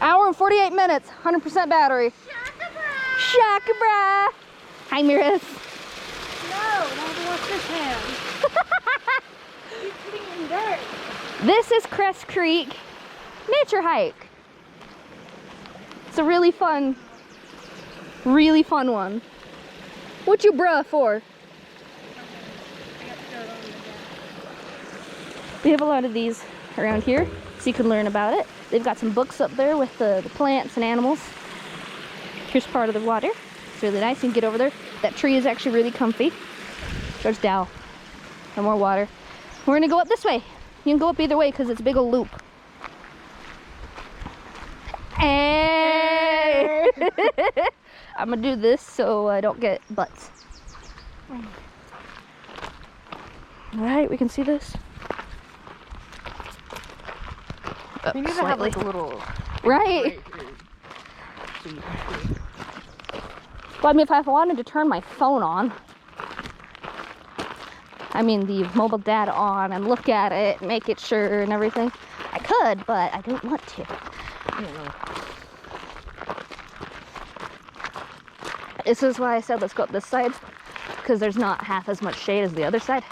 Hour and 48 minutes, 100% battery. Shaka-bra! Hi, Miris. No, don't wash this hand. You're putting in dirt. This is Cress Creek Nature Hike. It's a really fun one. What you bruh for? We have a lot of these around here, so you can learn about it. They've got some books up there with the plants and animals. Here's part of the water. It's really nice. You can get over there. That tree is actually really comfy. There's Dow. No more water. We're gonna go up this way. You can go up either way because it's a big old loop. Hey! I'm gonna do this so I don't get butts. Alright, we can see this. We need to have like a little... Right! Well, I mean, if I wanted to turn my phone on, I mean the mobile data on and look at it, make it sure and everything, I could, but I don't want to. I don't know. This is why I said let's go up this side, because there's not half as much shade as the other side.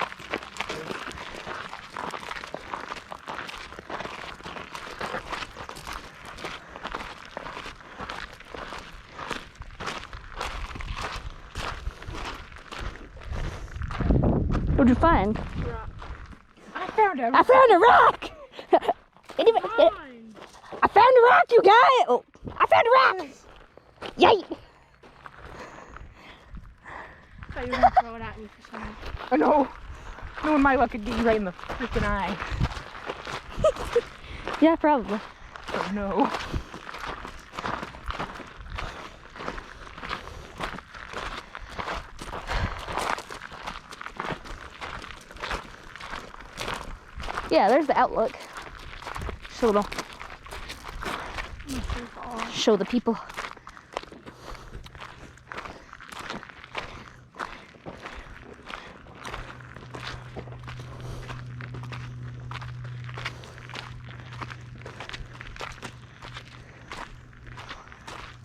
What'd you find? Rock. I found a rock. I found a rock! I found a rock, you guys! Oh, I found a rock! Yay! I thought you were going to throw it at me for some reason. Oh no! Knowing my luck, it'd get you right in the freaking eye. Yeah, probably. Oh no. Yeah, there's the outlook. Show the people.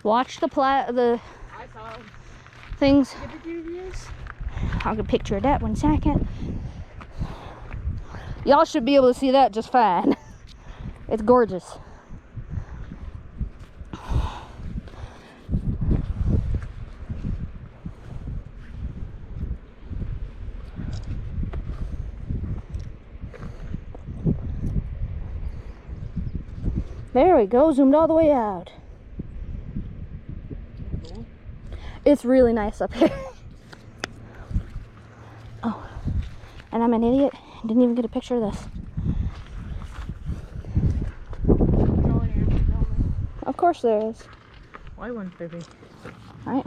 Watch the I saw things. it. I'll get a picture of that 1 second. Y'all should be able to see that just fine. It's gorgeous. There we go, zoomed all the way out. It's really nice up here. Oh, and I'm an idiot. Didn't even get a picture of this. Of course there is. Why wouldn't there be? Alright.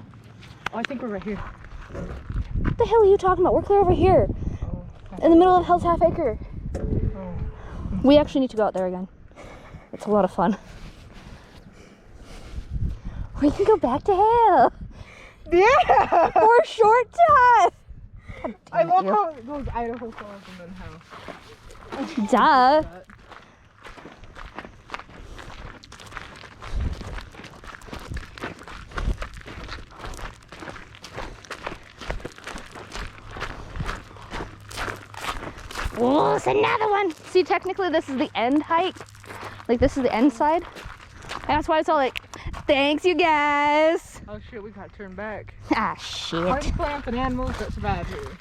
Oh, I think we're right here. What the hell are you talking about? We're clear over here. Oh, In the middle of Hell's Half Acre. oh. We actually need to go out there again. It's a lot of fun. We can go back to hell. Yeah! For a short time. I love how it goes Idaho Falls and then Duh. how. Oh, it's another one. See, technically this is the end hike. Like this is the end side. And that's why it's all like, thanks you guys. Oh shit, we got turned back. Ah, shit. Plenty plants and animals that survive here.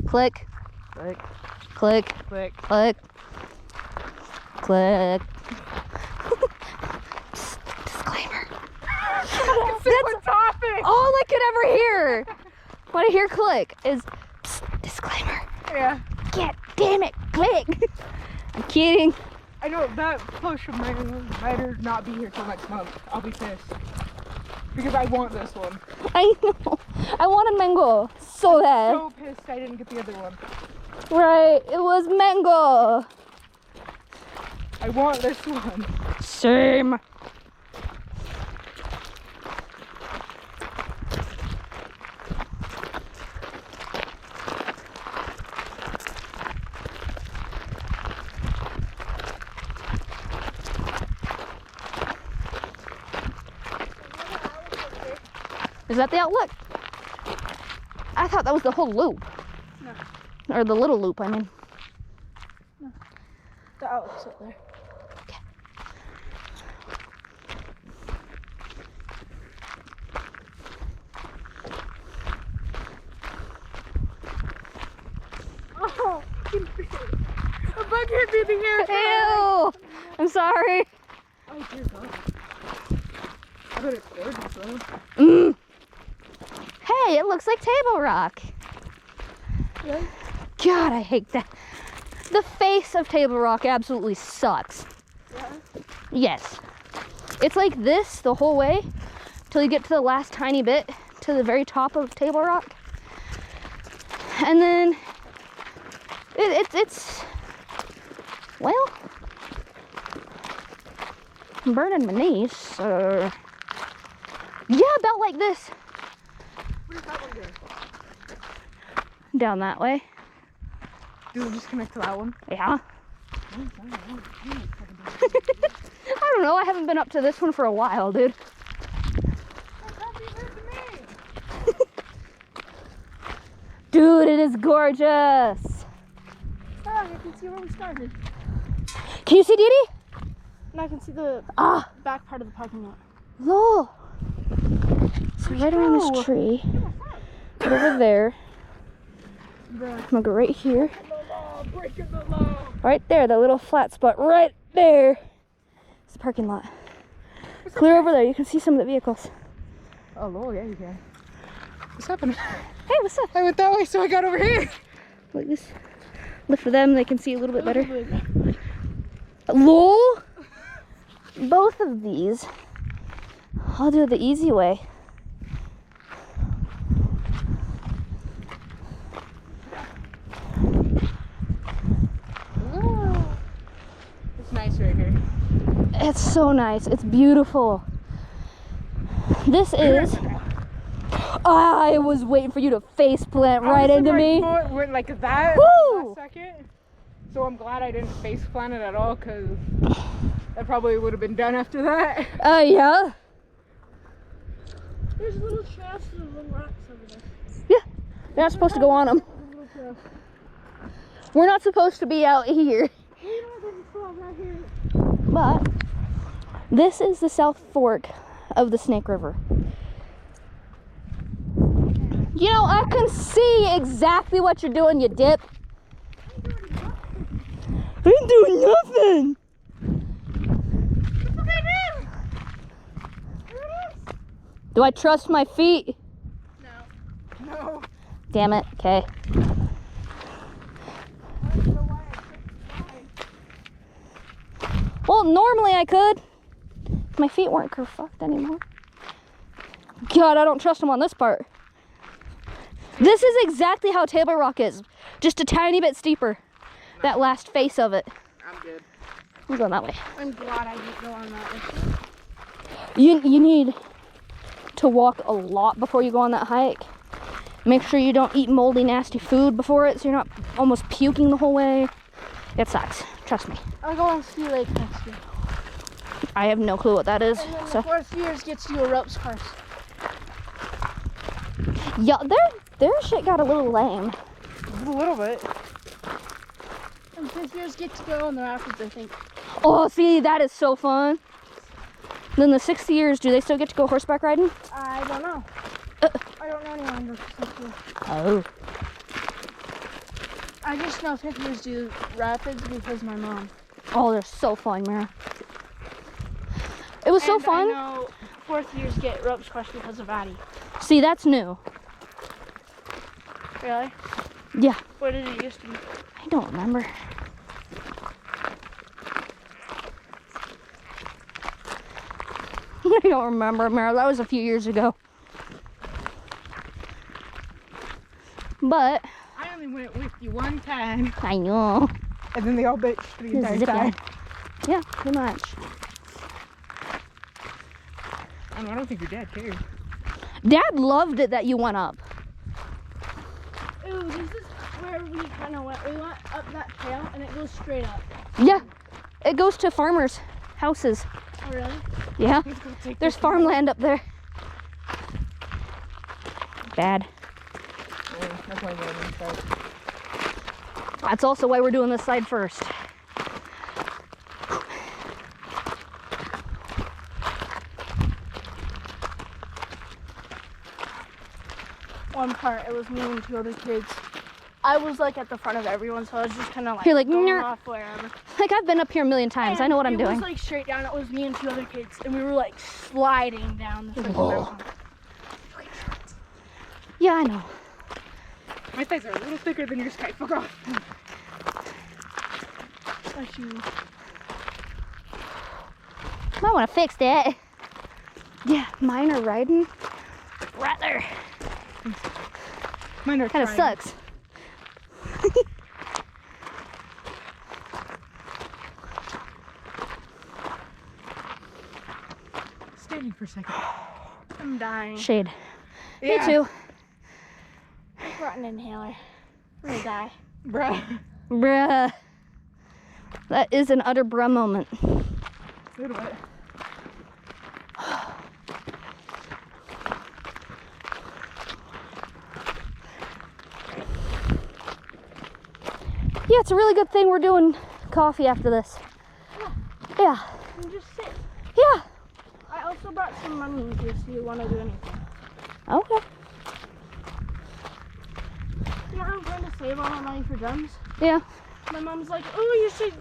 Click, Click, click, click. click, click. Disclaimer. That's topic. All I could ever hear when I hear click is disclaimer. Yeah. God damn it, click. I'm kidding. I know that push of mine better not be here till next month. I'll be pissed. Because I want this one. I know. I wanted mango so bad. So pissed I didn't get the other one. Right, it was mango. I want this one. Same. Is that the outlook? I thought that was the whole loop. No. Or the little loop, I mean. No. The outlook's up there. Okay. Oh, a bug hit me in the ear. Ew! I'm sorry. Oh, dear God. I bet it's gorgeous, though. Hey, it looks like Table Rock. Really? God, I hate that. The face of Table Rock absolutely sucks. Yeah. Yes. It's like this the whole way till you get to the last tiny bit to the very top of Table Rock. And then it's well, I'm burning my knees. So yeah, about like this. Where does that one go? Down that way. Do we just connect to that one? Yeah. I don't know. I haven't been up to this one for a while, dude. Dude, it is gorgeous. Oh, I can see where we started. Can you see Dee Dee? And I can see the back part of the parking lot. Lol. So right around this tree, right over there. I'm gonna go right here. Breaking the law. Right there, the little flat spot right there. It's the parking lot. Clear over there, you can see some of the vehicles. Oh, Lord, yeah, you can. What's happening? Hey, what's up? I went that way, so I got over here. Like this. Lift for them, they can see a little bit better. Lol! Both of these. I'll do it the easy way. It's nice right here. It's so nice. It's beautiful. This is... I was waiting for you to face plant right into me. My foot went like that Woo! last second. So I'm glad I didn't face plant it at all, because that probably would have been done after that. Yeah. There's little trails and little rocks over there. Yeah. You're not supposed to go on them. We're not supposed to be out here. Right here. But this is the South Fork of the Snake River. You know, I can see exactly what you're doing, you dip. I ain't doing nothing. Look at him. There it is. Do I trust my feet? No. No. Damn it. Okay. I don't know why I couldn't fly. Well, normally I could. My feet weren't fucked anymore. God, I don't trust them on this part. This is exactly how Table Rock is. Just a tiny bit steeper. That last face of it. I'm good. I'm going that way. I'm glad I didn't go on that way. You need to walk a lot before you go on that hike. Make sure you don't eat moldy, nasty food before it, so you're not almost puking the whole way. It sucks. Trust me. I'll go on Ski Lake next year. I have no clue what that is. And then So the 4th years gets you a ropes course. yeah, their shit got a little lame. A little bit. And 5th years get to go on the rapids, I think. Oh, see, that is so fun. Then the 6th years, do they still get to go horseback riding? I don't know. I don't know anyone who goes to 5th year. Oh. I just know 5th years do rapids because my mom. Oh, they're so fun, Mara. It was so And fun. I know 4th years get ropes course because of Addie. See, that's new. Really? Yeah. What did it used to be? I don't remember. I don't remember, Mara. That was a few years ago. But I only went with you one time. I know. And then they all bitched the entire Zip time. line. Yeah, pretty much. I don't think your dad cared. Dad loved it that you went up. Ooh, this is where we kind of went. We went up that trail and it goes straight up. Yeah. It goes to farmers' houses. Oh, really? Yeah. Let's go take There's this farmland up there. Bad. That's why we're inside. That's also why we're doing this side first. One part, it was me and 2 other kids. I was like at the front of everyone, so I was just kind of like, You're like, going "Nyeh." off wherever. Like, I've been up here a million times. I know what I'm doing. It was like straight down. It was me and 2 other kids, and we were like sliding down the freaking mountain. Yeah, I know. My thighs are a little thicker than yours, Kite. Fuck off. Bless you. Might want to fix that. Yeah, mine are riding right there. Mine are Kind of trying. sucks. Standing for a second. I'm dying. Shade. Yeah. Me too. I brought an inhaler. I'm gonna die. Bruh. Bruh. That is an utter bruh moment. Good what? Yeah, it's a really good thing we're doing coffee after this. Yeah. And just sit. Yeah. I also brought some money in case you want to do anything. Okay. You know how I'm trying to save all my money for drums? Yeah. My mom's like, oh, you should